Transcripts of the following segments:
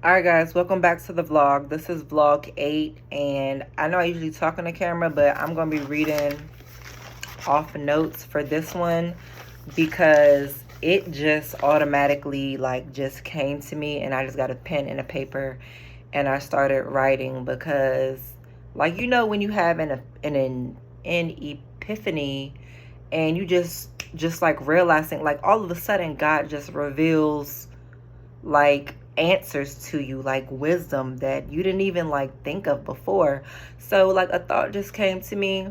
Alright guys, welcome back to the vlog. This is vlog 8, and I know I usually talk on the camera, but I'm going to be reading off notes for this one because it just automatically just came to me, and I just got a pen and a paper and I started writing because when you have an epiphany, and you just realizing all of a sudden God just reveals answers to you, wisdom that you didn't even think of before. So a thought just came to me,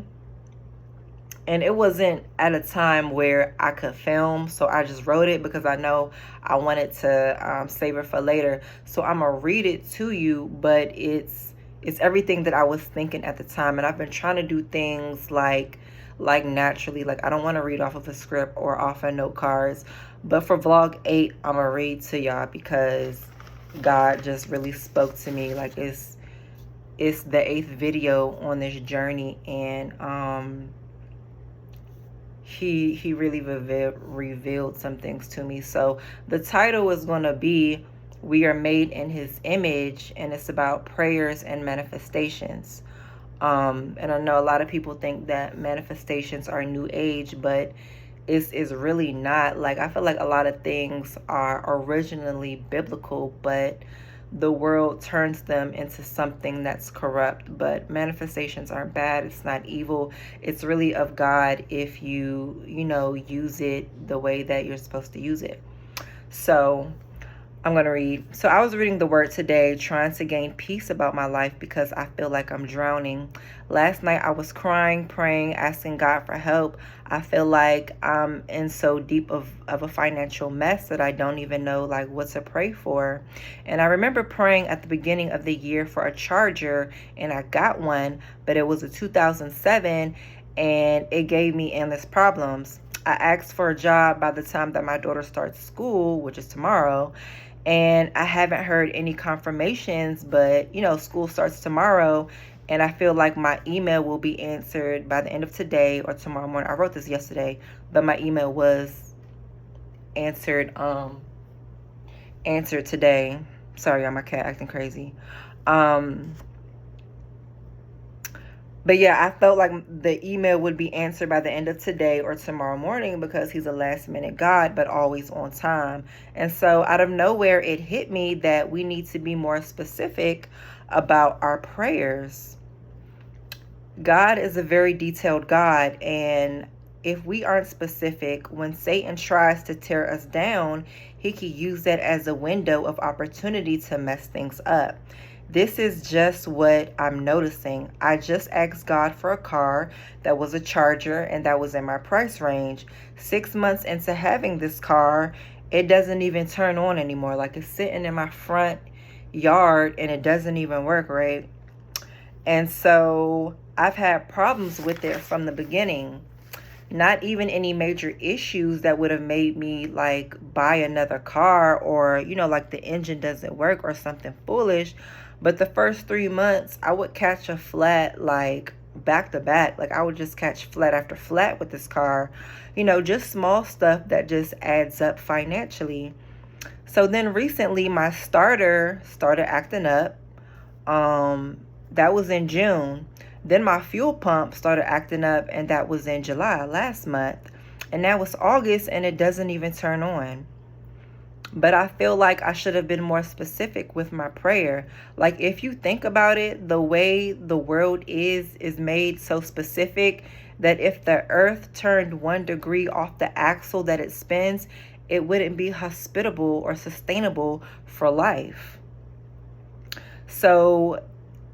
and it wasn't at a time where I could film, so I just wrote it because I know I wanted to save it for later. So I'm gonna read it to you, but it's everything that I was thinking at the time, and I've been trying to do things naturally. I don't want to read off of a script or off of note cards, but for vlog 8 I'm gonna read to y'all because God just really spoke to me. It's the 8th video on this journey, and he really revealed some things to me. So the title is going to be We Are Made in His Image, and it's about prayers and manifestations. And I know a lot of people think that manifestations are new age, but it's really not. I feel like a lot of things are originally biblical, but the world turns them into something that's corrupt. But manifestations aren't bad. It's not evil. It's really of God if you use it the way that you're supposed to use it. So I'm going to read. So I was reading the word today, trying to gain peace about my life because I feel like I'm drowning. Last night I was crying, praying, asking God for help. I feel like I'm in so deep of a financial mess that I don't even know what to pray for. And I remember praying at the beginning of the year for a charger, and I got one, but it was a 2007, and it gave me endless problems. I asked for a job by the time that my daughter starts school, which is tomorrow, and I haven't heard any confirmations, but school starts tomorrow, and I feel like my email will be answered by the end of today or tomorrow morning. I wrote this yesterday, but my email was answered today. Sorry, y'all, my cat acting crazy. But yeah, I felt like the email would be answered by the end of today or tomorrow morning because he's a last minute God, but always on time. And so out of nowhere, it hit me that we need to be more specific about our prayers. God is a very detailed God, and if we aren't specific, when Satan tries to tear us down, he can use that as a window of opportunity to mess things up. This is just what I'm noticing. I just asked God for a car that was a charger and that was in my price range. 6 months into having this car, it doesn't even turn on anymore. It's sitting in my front yard and it doesn't even work, right? And so I've had problems with it from the beginning. Not even any major issues that would have made me buy another car, or the engine doesn't work or something foolish. But the first 3 months I would catch a flat back to back. I would just catch flat after flat with this car, just small stuff that just adds up financially. So then recently my starter started acting up. That was in June. Then my fuel pump started acting up, and that was in July, last month. And now it's August and it doesn't even turn on. But I feel like I should have been more specific with my prayer. If you think about it, the way the world is made so specific that if the earth turned 1 degree off the axle that it spins, it wouldn't be hospitable or sustainable for life. So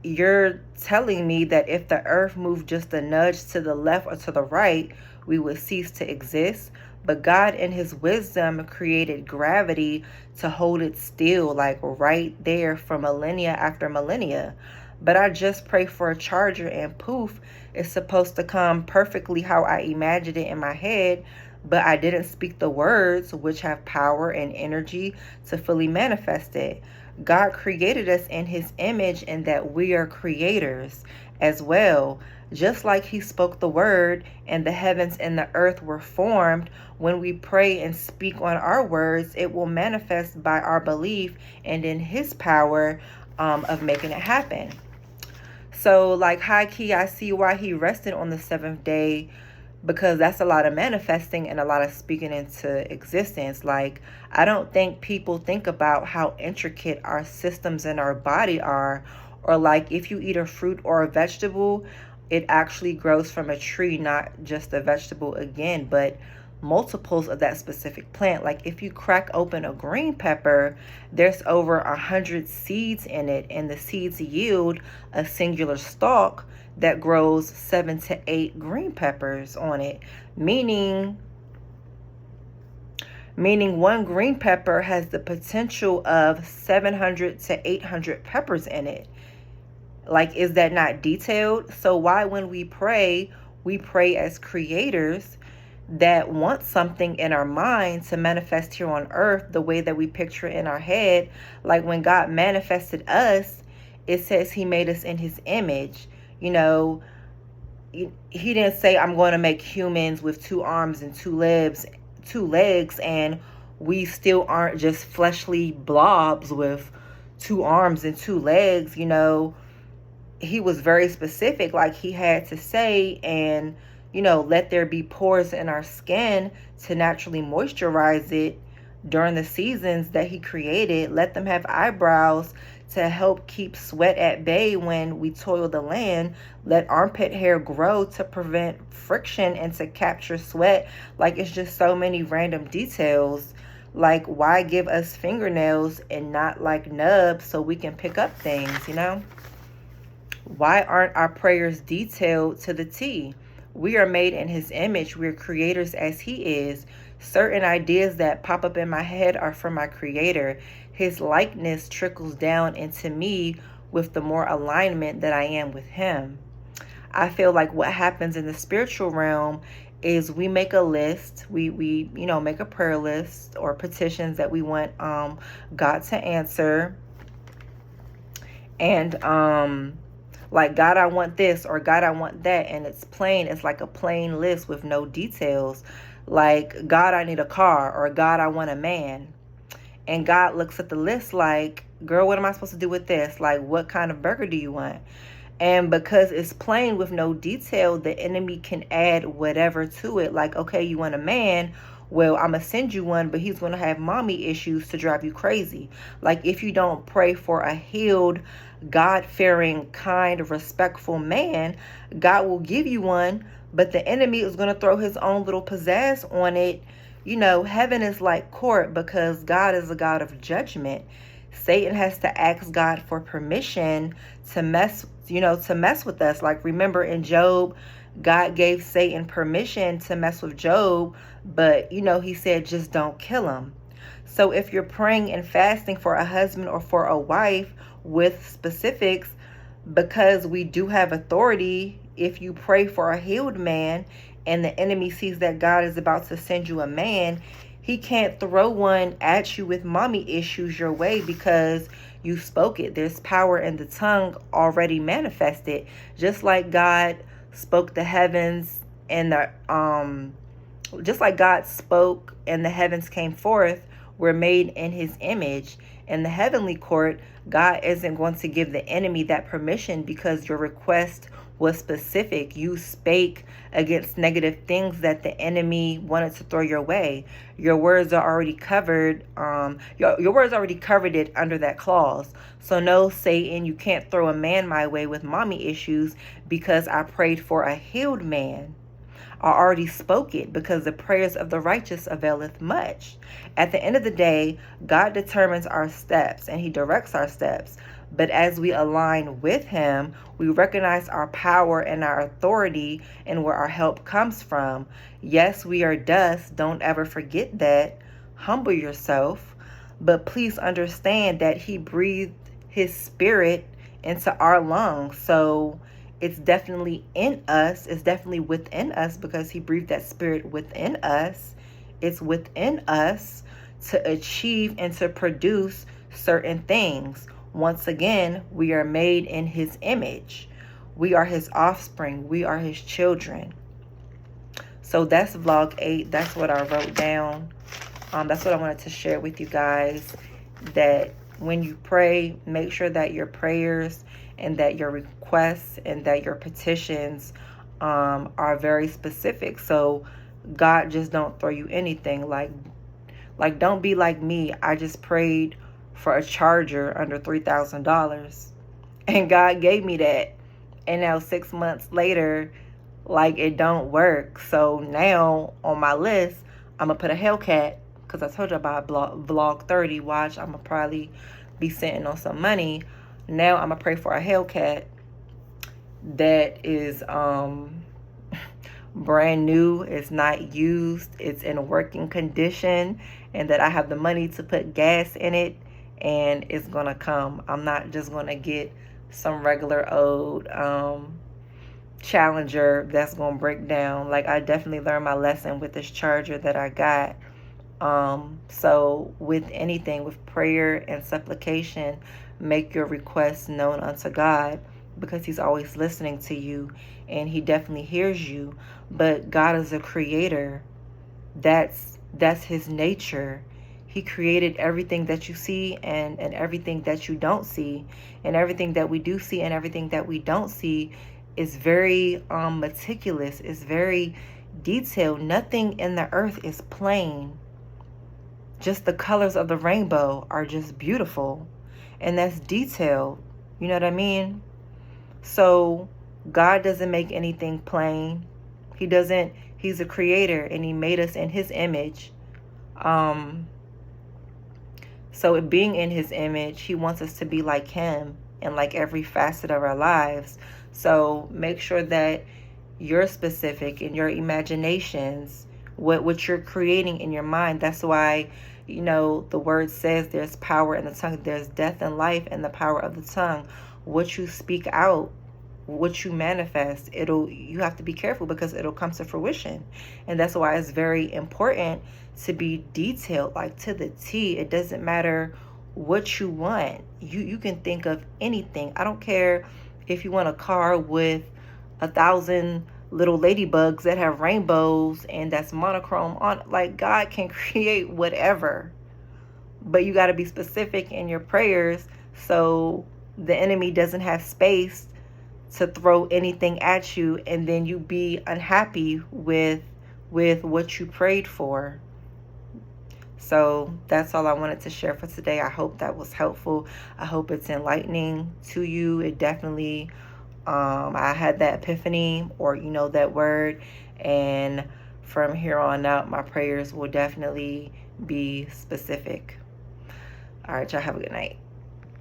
you're telling me that if the earth moved just a nudge to the left or to the right, we would cease to exist. But God in his wisdom created gravity to hold it still, right there for millennia after millennia. But I just pray for a charger and poof, it's supposed to come perfectly how I imagined it in my head. But I didn't speak the words, which have power and energy to fully manifest it. God created us in his image and that we are creators. as well. Just like he spoke the word and the heavens and the earth were formed, when we pray and speak on our words, it will manifest by our belief and in his power of making it happen. So, like, high key, I see why he rested on the seventh day, because that's a lot of manifesting and a lot of speaking into existence. Like, I don't think people think about how intricate our systems in our body are, or like if you eat a fruit or a vegetable, it actually grows from a tree, not just a vegetable again, but multiples of that specific plant. Like if you crack open a green pepper, there's over 100 seeds in it, and the seeds yield a singular stalk that grows 7 to 8 green peppers on it, meaning one green pepper has the potential of 700 to 800 peppers in it. Like, is that not detailed? So why, when we pray as creators that want something in our mind to manifest here on earth the way that we picture it in our head? Like when God manifested us, it says he made us in his image. You know, he didn't say, I'm going to make humans with 2 arms and 2 legs, and we still aren't just fleshly blobs with 2 arms and 2 legs. You know, he was very specific. Like he had to say, and let there be pores in our skin to naturally moisturize it during the seasons that he created. Let them have eyebrows to help keep sweat at bay when we toil the land. Let armpit hair grow to prevent friction and to capture sweat. Like, it's just so many random details. Like, why give us fingernails and not like nubs so we can pick up things, Why aren't our prayers detailed to the T? We are made in his image. We're creators as he is. Certain ideas that pop up in my head are from my creator. His likeness trickles down into me with the more alignment that I am with him. I feel like what happens in the spiritual realm is we make a list. We make a prayer list or petitions that we want God to answer. And like, God, I want this, or God, I want that. And it's plain. It's like a plain list with no details. Like, God, I need a car, or God, I want a man. And God looks at the list like, girl, what am I supposed to do with this? Like, what kind of burger do you want? And because it's plain with no detail, the enemy can add whatever to it. Like, okay, you want a man? Well, I'm going to send you one, but he's going to have mommy issues to drive you crazy. Like, if you don't pray for a healed, God-fearing, kind, respectful man, God will give you one, but the enemy is going to throw his own little pizzazz on it. Heaven is like court because God is a God of judgment. Satan has to ask God for permission to mess with us. Like, remember in Job, God gave Satan permission to mess with Job, but he said, just don't kill him. So if you're praying and fasting for a husband or for a wife with specifics, because we do have authority, if you pray for a healed man and the enemy sees that God is about to send you a man, he can't throw one at you with mommy issues your way because you spoke it. There's power in the tongue already manifested. Just like God spoke the heavens and just like God spoke and the heavens came forth, we're made in his image. In the heavenly court, God isn't going to give the enemy that permission because your request was specific. You spake against negative things that the enemy wanted to throw your way. Your words are already covered. Your words already covered it under that clause. So no, Satan, you can't throw a man my way with mommy issues because I prayed for a healed man. I already spoke it because the prayers of the righteous availeth much. At the end of the day, God determines our steps and he directs our steps. But as we align with him, we recognize our power and our authority and where our help comes from. Yes, we are dust. Don't ever forget that. Humble yourself. But please understand that he breathed his spirit into our lungs. So it's definitely in us. It's definitely within us because he breathed that spirit within us. It's within us to achieve and to produce certain things. Once again, we are made in his image. We are his offspring. We are his children. So that's vlog 8. That's what I wrote down. That's what I wanted to share with you guys. That when you pray, make sure that your prayers and that your requests and that your petitions are very specific. So God just don't throw you anything. Like don't be like me. I just prayed for a charger under $3,000 and God gave me that. And now 6 months later, like, it don't work. So now on my list, I'm gonna put a Hellcat, because I told you about vlog 30. Watch, I'm gonna probably be sitting on some money. Now I'm gonna pray for a Hellcat that is brand new, it's not used, it's in working condition, and that I have the money to put gas in it, and it's gonna come. I'm not just gonna get some regular old Challenger that's gonna break down. Like, I definitely learned my lesson with this charger that I got. So with anything, with prayer and supplication, make your requests known unto God, because he's always listening to you and he definitely hears you. But God is a creator. That's his nature. He created everything that you see and everything that you don't see, and everything that we do see and everything that we don't see is very meticulous. It's very detailed. Nothing in the earth is plain. Just the colors of the rainbow are just beautiful, and that's detailed. You know what I mean? So God doesn't make anything plain. He doesn't. He's a creator, and he made us in his image. So being in his image, he wants us to be like him in like every facet of our lives. So make sure that you're specific in your imaginations, what you're creating in your mind. That's why, you know, the word says there's power in the tongue. There's death and life in the power of the tongue. What you speak out, what you manifest, you have to be careful, because it'll come to fruition. And that's why it's very important to be detailed, like to the T. It doesn't matter what you want. You can think of anything. I don't care if you want a car with 1,000 little ladybugs that have rainbows and that's monochrome on. Like, God can create whatever, but you got to be specific in your prayers so the enemy doesn't have space to throw anything at you and then you be unhappy with what you prayed for. So that's all I wanted to share for today. I hope that was helpful. I hope it's enlightening to you. It definitely, I had that epiphany, or, you know, that word. And from here on out, my prayers will definitely be specific. All right, y'all have a good night.